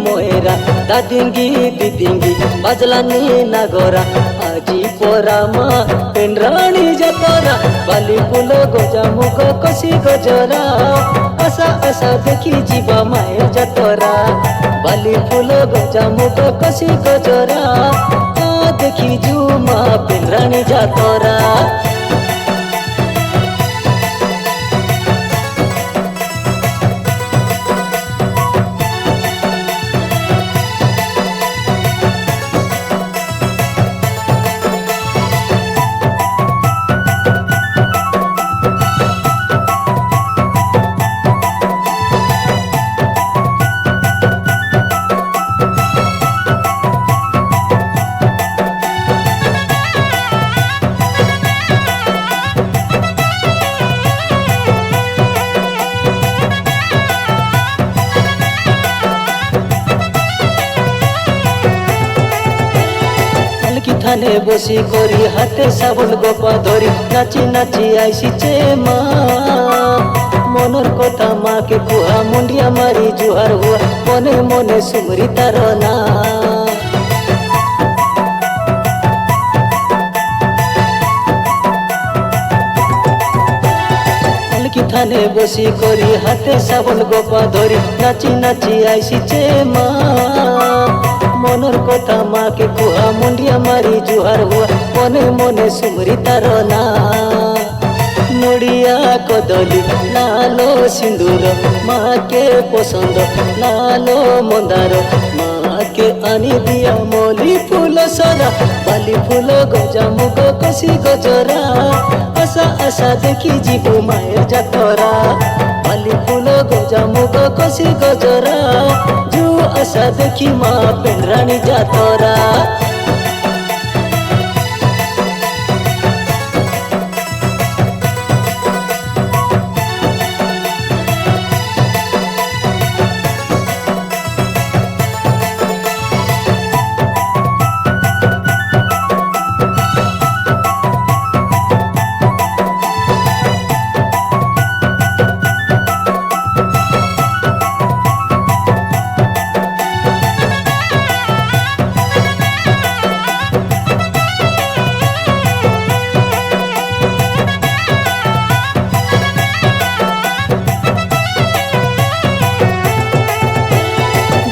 मोयरा दादिंगी दिदिंगी बाजलानी नागोरा आजी पोरामा पेंड्राणी जातरा बाली फुल गोजा मुख कसी गजरा आशा आशा देखी जीवा मायर जातरा बाली फुल गोजा मुख कसी गजरा देखी जुमा पेंड्राणी जातरा। थाने बसी करी हाथे साबुन गोपा धरी नाची नाची आईसीचे मा मनर कथा माँ के कुहा मुंडिया मारी जुहार हुआ मने मने सुमरी तार ना। थाने बसी करी हाथे साबुन गोपा धरी नाची नाची आईसीचे मा मनर कथा माँ के कुहा मुंडिया मारी जुहार हुआ मने मने सुमरी तार ना। नड़िया कदली लालो सिंदूर माँ के पसंद लालो मंदार माँ के आनी दिया मली फूल सरा बाली फूल गजा मुग कसी गजरा आशा आशा देखी जीवु मायर जातरा बाली फूल गजा मुग कसी गजरा आशा देखी माँ पेंड्राणी जातरा।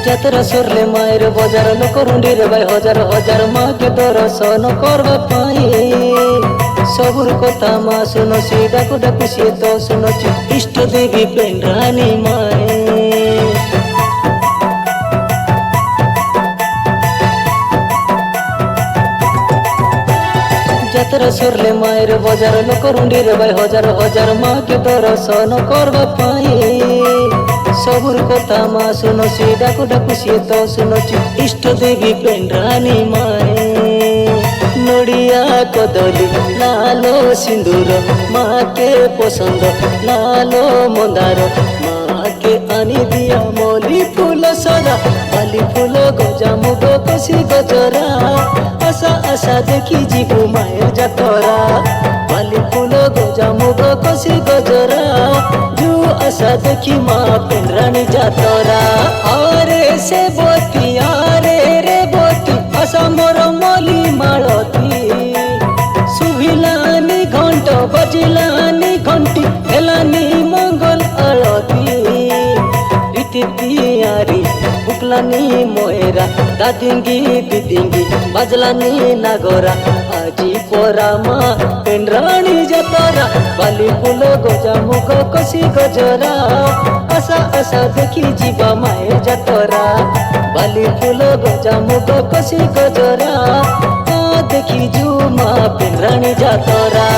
जातरा सरले मायर बजार लोक रुंडी रे भाई हजार हजार माँ के दर्शन करबा पाई सबुर कथा माँ सुनसी डाकु डाकु सी तो सुनची इष्ट देवी पेंड्राणी माए। जातरा सरले मायर बजार लोक रुंडी रे भाई हजार हजार माँ के दर्शन करबा पाई सबुर कथा माँ सुनसी डाकु डाकु सी तो सुनची इष्ट देवी पेंड्राणी माए। नड़िया कदली लालो सिंदूर माँ के पसंद लालो मंदार माँ के आनी दिया मली फूल सरा बाली फूल गजा मुग कसी गजरा आशा आशा देखी जीवु मायर जातरा बाली फूल गजा मुग कसी गजरा आशा देखी माँ पेंड्राणी जातरा। अरे से बोती अरे रे बोती आशा मोर मली मालती सुभिलानी घंट बजिलानी घंटी हेलानी मंगल आरती रीति तियारी बुकलानी मोयरा दादिंगी दिदिंगी बाजलानी नागोरा आजी पोरामा पेंड्राणी जातरा बाली फूल गोजा मुख कसी गजरा आशा आशा देखी जीवा मायर जातरा बाली फूल गोजा मुख कसी गजरा देखी जुमा पेंड्राणी जातरा।